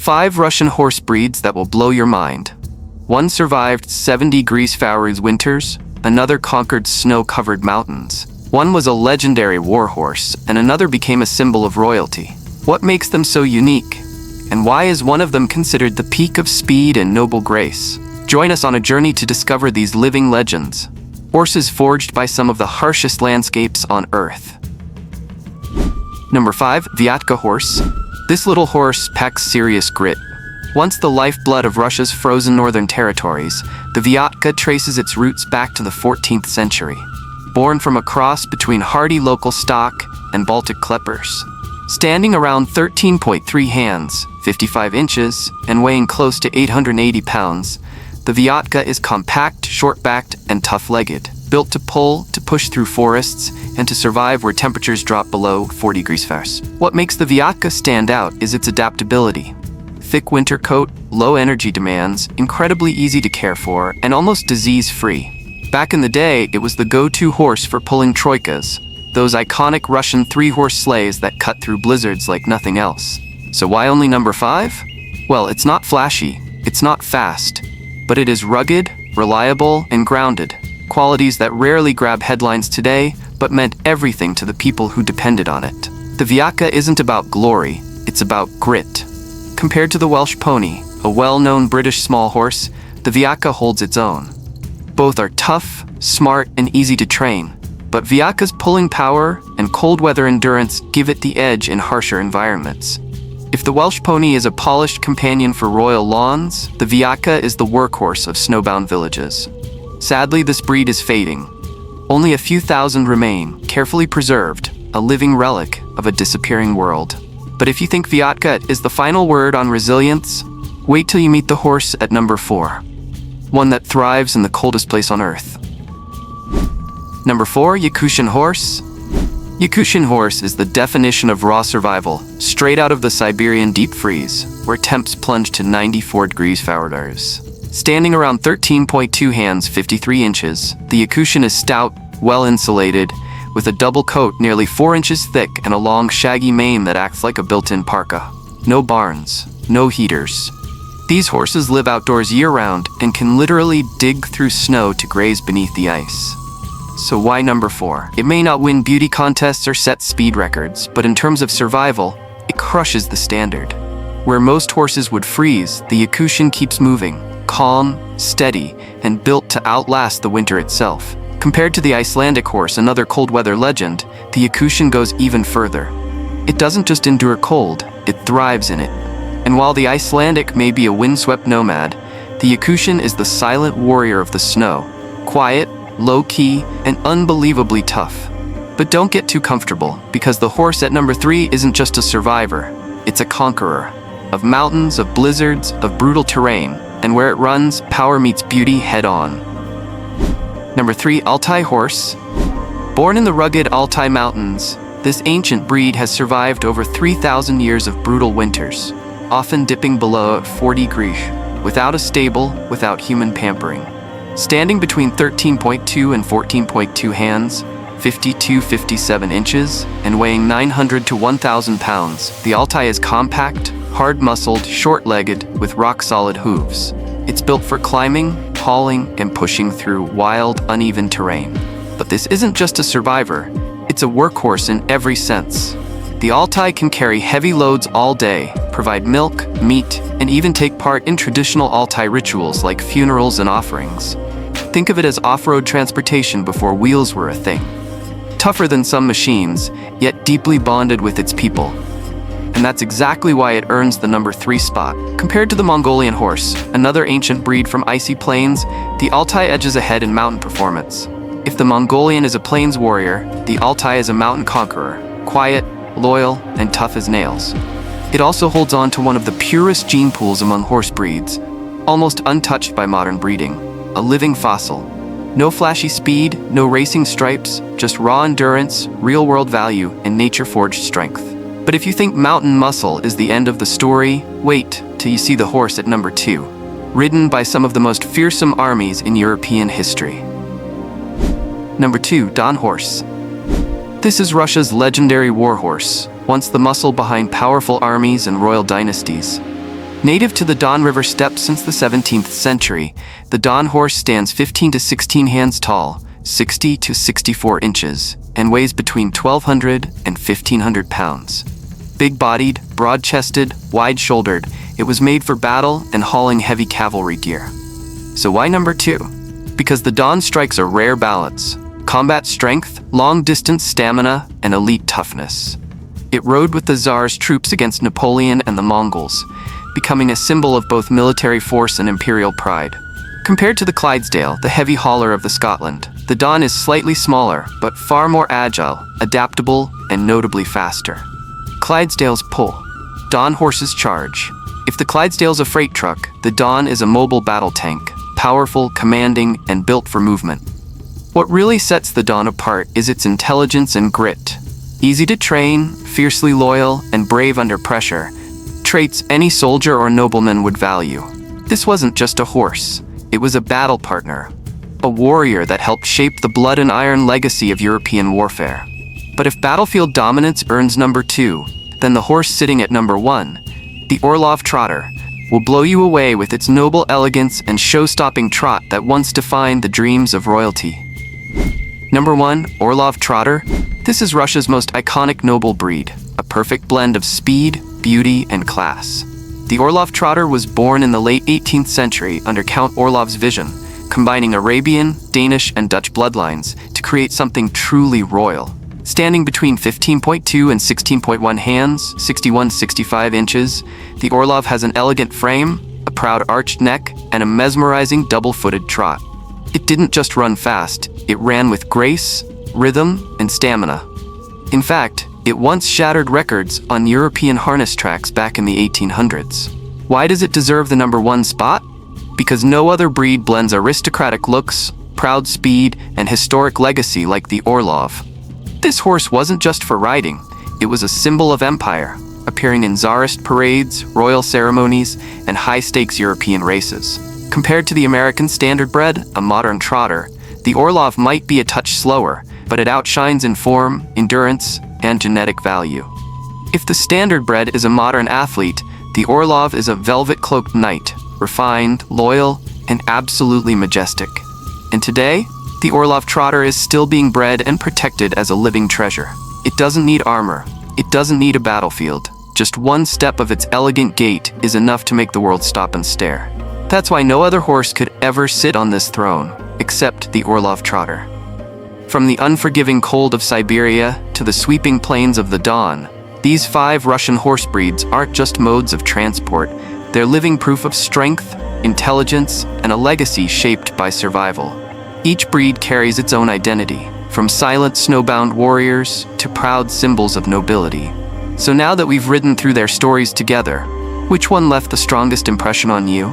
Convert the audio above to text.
5 Russian horse breeds that will blow your mind. One survived 70 Grease-Fowru's winters, another conquered snow-covered mountains. One was a legendary warhorse, and another became a symbol of royalty. What makes them so unique? And why is one of them considered the peak of speed and noble grace? Join us on a journey to discover these living legends, horses forged by some of the harshest landscapes on Earth. Number 5. Viatka Horse. This little horse packs serious grit. Once the lifeblood of Russia's frozen northern territories, the Viatka traces its roots back to the 14th century. Born from a cross between hardy local stock and Baltic Kleppers. Standing around 13.3 hands, 55 inches, and weighing close to 880 pounds, the Viatka is compact, short-backed, and tough-legged, built to pull, to push through forests, and to survive where temperatures drop below 40 degrees Fahrenheit. What makes the Viatka stand out is its adaptability. Thick winter coat, low energy demands, incredibly easy to care for, and almost disease-free. Back in the day, it was the go-to horse for pulling troikas, those iconic Russian 3-horse sleighs that cut through blizzards like nothing else. So why only number 5? Well, it's not flashy, it's not fast, but it is rugged, reliable, and grounded. Qualities that rarely grab headlines today, but meant everything to the people who depended on it. The Viatka isn't about glory, it's about grit. Compared to the Welsh pony, a well-known British small horse, the Viatka holds its own. Both are tough, smart, and easy to train, but Viatka's pulling power and cold weather endurance give it the edge in harsher environments. If the Welsh pony is a polished companion for royal lawns, the Viatka is the workhorse of snowbound villages. Sadly, this breed is fading. Only a few thousand remain, carefully preserved, a living relic of a disappearing world. But if you think Viatka is the final word on resilience, wait till you meet the horse at number 4. One that thrives in the coldest place on Earth. Number 4. Yakushian Horse. Yakushian Horse is the definition of raw survival, straight out of the Siberian deep freeze, where temps plunge to 94 degrees Fahrenheit. Standing around 13.2 hands, 53 inches, the Yakushian is stout, well-insulated, with a double coat nearly 4 inches thick and a long, shaggy mane that acts like a built-in parka. No barns, no heaters. These horses live outdoors year-round and can literally dig through snow to graze beneath the ice. So why number 4? It may not win beauty contests or set speed records, but in terms of survival, it crushes the standard. Where most horses would freeze, the Yakushian keeps moving, calm, steady, and built to outlast the winter itself. Compared to the Icelandic horse, another cold weather legend, the Yakushian goes even further. It doesn't just endure cold, it thrives in it. And while the Icelandic may be a windswept nomad, the Yakushian is the silent warrior of the snow, quiet, low-key, and unbelievably tough. But don't get too comfortable, because the horse at number 3 isn't just a survivor, it's a conqueror. Of mountains, of blizzards, of brutal terrain, and where it runs, power meets beauty head-on. Number 3. Alai Horse. Born in the rugged Altai Mountains, this ancient breed has survived over 3,000 years of brutal winters, often dipping below 40 degrees, without a stable, without human pampering. Standing between 13.2 and 14.2 hands, 52-57 inches, and weighing 900 to 1,000 pounds, the Altai is compact, hard-muscled, short-legged, with rock-solid hooves. It's built for climbing, hauling, and pushing through wild, uneven terrain. But this isn't just a survivor, it's a workhorse in every sense. The Altai can carry heavy loads all day, provide milk, meat, and even take part in traditional Altai rituals like funerals and offerings. Think of it as off-road transportation before wheels were a thing. Tougher than some machines, yet deeply bonded with its people. And that's exactly why it earns the number 3 spot. Compared to the Mongolian horse, another ancient breed from icy plains, the Altai edges ahead in mountain performance. If the Mongolian is a plains warrior, the Altai is a mountain conqueror, quiet, loyal, and tough as nails. It also holds on to one of the purest gene pools among horse breeds, almost untouched by modern breeding, a living fossil. No flashy speed, no racing stripes, just raw endurance, real-world value, and nature-forged strength. But if you think mountain muscle is the end of the story, wait till you see the horse at number 2, ridden by some of the most fearsome armies in European history. Number 2. Don Horse. This is Russia's legendary warhorse, once the muscle behind powerful armies and royal dynasties. Native to the Don River steppes since the 17th century, the Don horse stands 15 to 16 hands tall, 60 to 64 inches, and weighs between 1,200 and 1,500 pounds. Big-bodied, broad-chested, wide-shouldered, it was made for battle and hauling heavy cavalry gear. So why number 2? Because the Don strikes a rare balance: combat strength, long-distance stamina, and elite toughness. It rode with the Tsar's troops against Napoleon and the Mongols, becoming a symbol of both military force and imperial pride. Compared to the Clydesdale, the heavy hauler of the Scotland, the Don is slightly smaller, but far more agile, adaptable, and notably faster. Clydesdales pull. Don horses charge. If the Clydesdale's a freight truck, the Don is a mobile battle tank, powerful, commanding, and built for movement. What really sets the Don apart is its intelligence and grit. Easy to train, fiercely loyal, and brave under pressure, traits any soldier or nobleman would value. This wasn't just a horse, it was a battle partner, a warrior that helped shape the blood and iron legacy of European warfare. But if battlefield dominance earns number 2, then the horse sitting at number 1, the Orlov Trotter, will blow you away with its noble elegance and show-stopping trot that once defined the dreams of royalty. Number 1, Orlov Trotter. This is Russia's most iconic noble breed, a perfect blend of speed, beauty, and class. The Orlov Trotter was born in the late 18th century under Count Orlov's vision, combining Arabian, Danish, and Dutch bloodlines to create something truly royal. Standing between 15.2 and 16.1 hands, 61-65 inches, the Orlov has an elegant frame, a proud arched neck, and a mesmerizing double-footed trot. It didn't just run fast, it ran with grace, rhythm, and stamina. In fact, it once shattered records on European harness tracks back in the 1800s. Why does it deserve the number 1 spot? Because no other breed blends aristocratic looks, proud speed, and historic legacy like the Orlov. This horse wasn't just for riding, it was a symbol of empire, appearing in Tsarist parades, royal ceremonies, and high-stakes European races. Compared to the American standardbred, a modern trotter, the Orlov might be a touch slower, but it outshines in form, endurance, and genetic value. If the standardbred is a modern athlete, the Orlov is a velvet-cloaked knight, refined, loyal, and absolutely majestic. And today, the Orlov Trotter is still being bred and protected as a living treasure. It doesn't need armor. It doesn't need a battlefield. Just one step of its elegant gait is enough to make the world stop and stare. That's why no other horse could ever sit on this throne, except the Orlov Trotter. From the unforgiving cold of Siberia to the sweeping plains of the Don, these 5 Russian horse breeds aren't just modes of transport. They're living proof of strength, intelligence, and a legacy shaped by survival. Each breed carries its own identity, from silent snowbound warriors to proud symbols of nobility. So now that we've ridden through their stories together, which one left the strongest impression on you?